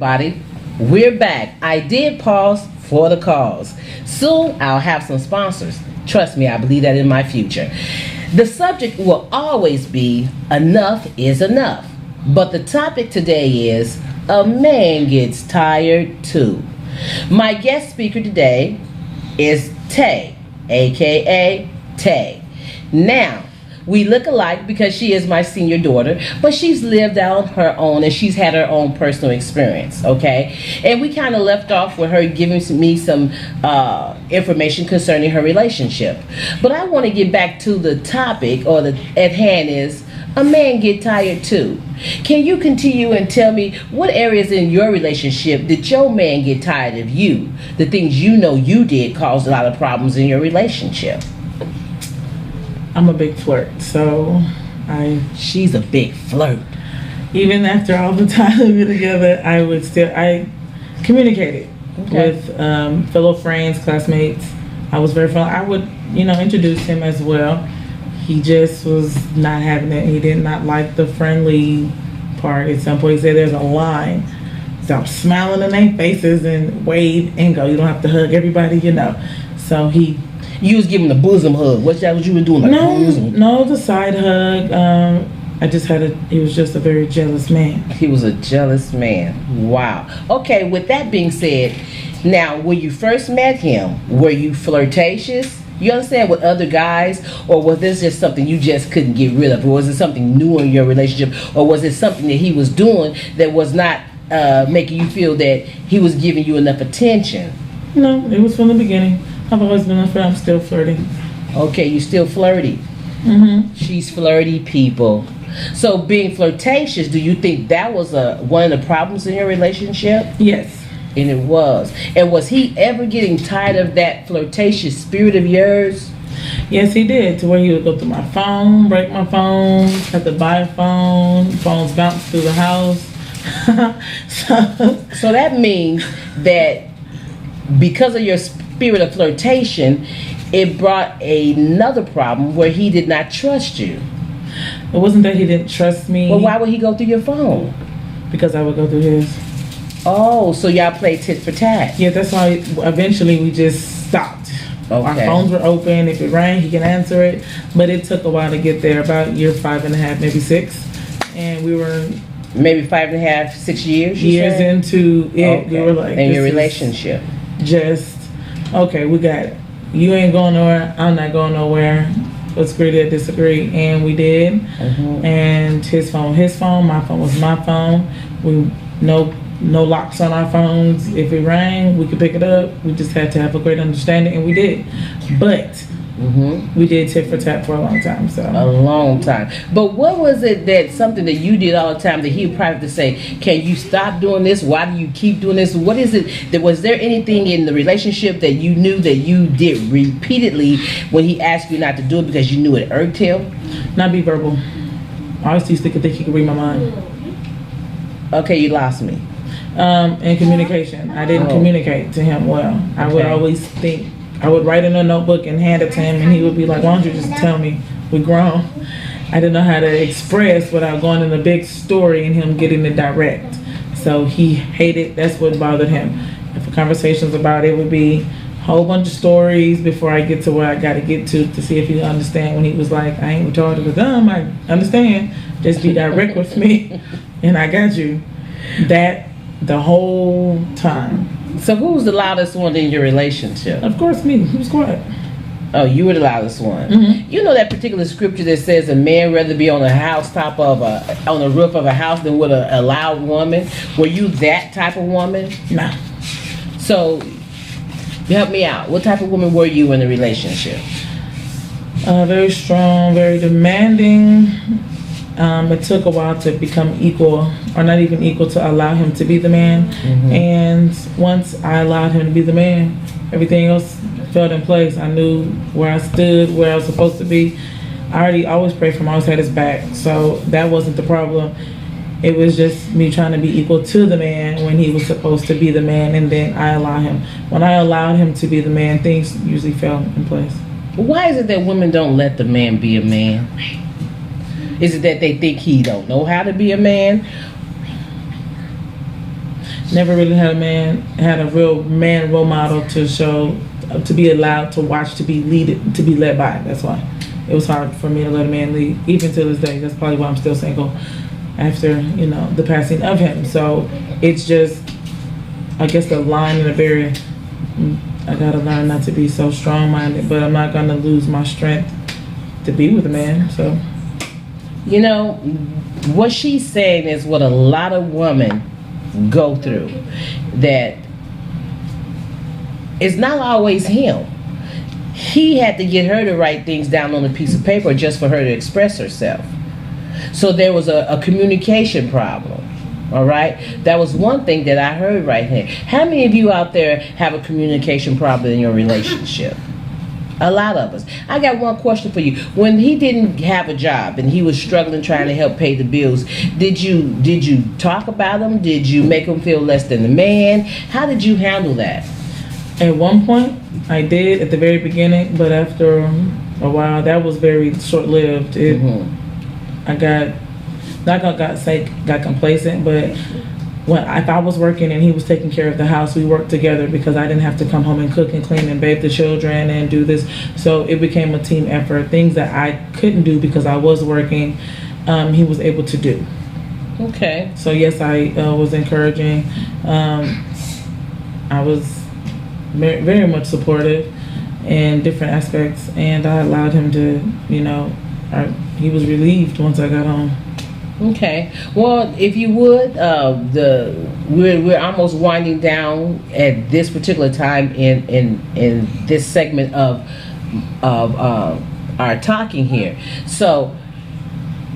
Everybody, we're back. I did pause for the cause. Soon I'll have some sponsors. Trust me, I believe that in my future. The subject will always be enough is enough. But the topic today is a man gets tired too. My guest speaker today is Tay, aka Tay. Now, we look alike because she is my senior daughter, but she's lived out her own and she's had her own personal experience, okay? And we kind of left off with her giving me some information concerning her relationship. But I want to get back to the topic at hand is, a man get tired too. Can you continue and tell me what areas in your relationship did your man get tired of you? The things you know you did caused a lot of problems in your relationship. I'm a big flirt, so She's a big flirt. even after all the time we were together, I communicated with fellow friends, classmates. I was very fun. I would, introduce him as well. He just was not having it. He did not like the friendly part. At some point, he said there's a line. So I'm smiling in their faces and wave and go. You don't have to hug everybody, So You was giving the bosom hug. What's that what you were doing? Like bosom? No, the side hug. He was just a very jealous man. He was a jealous man. Wow. Okay, with that being said, now when you first met him, were you flirtatious? You understand, with other guys? Or was this just something you just couldn't get rid of? Or was it something new in your relationship? Or was it something that he was doing that was not making you feel that he was giving you enough attention? No, it was from the beginning. I've always been a flirt. I'm still flirting. Okay, you still flirty. Mm-hmm. She's flirty, people. So being flirtatious, do you think that was one of the problems in your relationship? Yes. And it was. And was he ever getting tired of that flirtatious spirit of yours? Yes, he did. To where he would go through my phone, break my phone, have to buy a phone. Phones bounce through the house. So that means that because of your spirit of flirtation, it brought another problem where he did not trust you. It wasn't that he didn't trust me. Well, why would he go through your phone? Because I would go through his. Oh, so y'all played tit for tat. Yeah, that's why eventually we just stopped. Okay. Our phones were open. If it rang, he can answer it. But it took a while to get there, about year 5.5, maybe 6. And we were maybe 5.5, 6 years? Years into it. Okay. We were like, in your relationship. Just, okay, we got it. You ain't going nowhere. I'm not going nowhere. Let's agree to disagree. And we did. Mm-hmm. And his phone, my phone was my phone. We no locks on our phones. If it rang, we could pick it up. We just had to have a great understanding, and we did. But we did tit for tat for a long time. So a long time. But what was it that something that you did all the time that he would probably say, "Can you stop doing this? Why do you keep doing this?" What is it that was there anything in the relationship that you knew that you did repeatedly when he asked you not to do it because you knew it irked him? Not be verbal. I always used to think he could read my mind. Okay, you lost me. And communication. I didn't communicate to him well. I would always think, I would write in a notebook and hand it to him, and he would be like, "Why don't you just tell me? We're grown." I didn't know how to express without going in a big story and him getting it direct. So he hated, that's what bothered him. If a conversation's about it, would be a whole bunch of stories before I get to where I got to get to see if he understand. When he was like, "I ain't retarded or dumb, I understand. Just be direct with me and I got you." That the whole time. So who was the loudest one in your relationship? Of course, me. He was quiet. Oh, you were the loudest one. Mm-hmm. You know that particular scripture that says a man rather be on the housetop on the roof of a house than with a loud woman. Were you that type of woman? Nah. So, help me out. What type of woman were you in the relationship? Very strong, very demanding. It took a while to become equal, or not even equal, to allow him to be the man. Mm-hmm. And once I allowed him to be the man, everything else fell in place. I knew where I stood, where I was supposed to be. I already always prayed for him, I always had his back. So that wasn't the problem. It was just me trying to be equal to the man when he was supposed to be the man, and then I allowed him. When I allowed him to be the man, things usually fell in place. Why is it that women don't let the man be a man? Is it that they think he don't know how to be a man? never really had a real man role model to show, to be allowed to watch, to be led by. That's why it was hard for me to let a man lead, even to this day. That's probably why I'm still single after, the passing of him. So it's just, I guess, the line in the barrier. I gotta learn not to be so strong-minded, but I'm not gonna lose my strength to be with a man. So, what she's saying is what a lot of women go through. That it's not always him. He had to get her to write things down on a piece of paper just for her to express herself. So there was a communication problem. All right, that was one thing that I heard right here. How many of you out there have a communication problem in your relationship? A lot of us. I got one question for you. When he didn't have a job and he was struggling trying to help pay the bills, did you talk about him? Did you make him feel less than the man? How did you handle that? At one point, I did at the very beginning, but after a while, that was very short-lived. I got complacent, but if I was working and he was taking care of the house, we worked together because I didn't have to come home and cook and clean and bathe the children and do this. So it became a team effort. Things that I couldn't do because I was working, he was able to do. Okay. So yes, I was encouraging. I was very much supportive in different aspects, and I allowed him to, he was relieved once I got home. Okay. Well, if you would, we're almost winding down at this particular time in this segment of our talking here. So,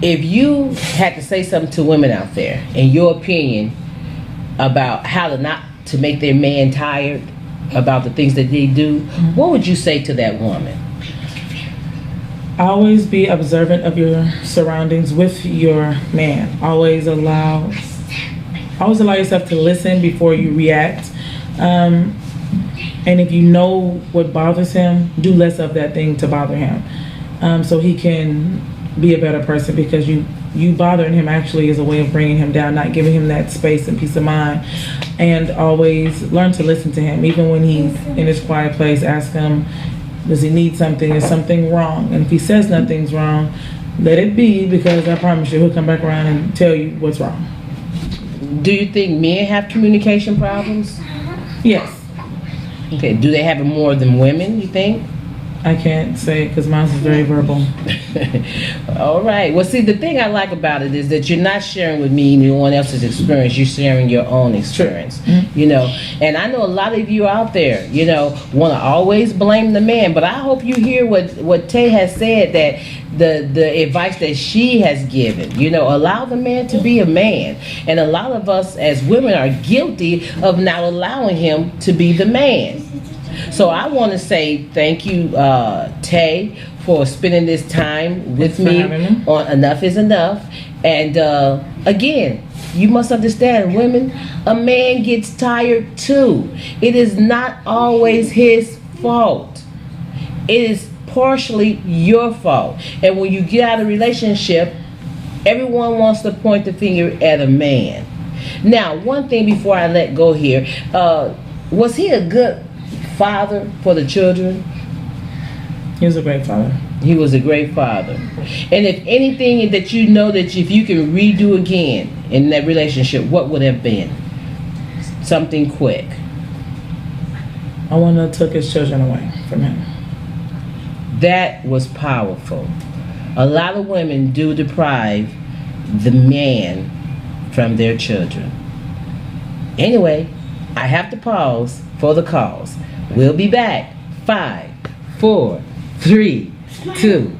if you had to say something to women out there, in your opinion, about how not to make their man tired about the things that they do, what would you say to that woman? Always be observant of your surroundings with your man. Always allow yourself to listen before you react. And if you know what bothers him, do less of that thing to bother him, so he can be a better person, because you bothering him actually is a way of bringing him down, not giving him that space and peace of mind. And always learn to listen to him. Even when he's in his quiet place, ask him, does he need something? Is something wrong? And if he says nothing's wrong, let it be, because I promise you he'll come back around and tell you what's wrong. Do you think men have communication problems? Yes. Okay. Do they have it more than women, you think? I can't say, because mine is very verbal. All right. Well, see, the thing I like about it is that you're not sharing with me anyone else's experience. You're sharing your own experience. Mm-hmm. And I know a lot of you out there, want to always blame the man. But I hope you hear what Tay has said, that the advice that she has given. Allow the man to be a man. And a lot of us as women are guilty of not allowing him to be the man. So I want to say thank you, Tay, for spending this time with me on Enough is Enough. And again, you must understand, women, a man gets tired too. It is not always his fault. It is partially your fault. And when you get out of a relationship, everyone wants to point the finger at a man. Now, one thing before I let go here, was he a good father for the children? He was a great father. He was a great father. And if anything that that if you can redo again in that relationship, what would have been? Something quick. I wouldn't have took his children away from him. That was powerful. A lot of women do deprive the man from their children. Anyway, I have to pause for the calls. We'll be back. 5, 4, 3, 2,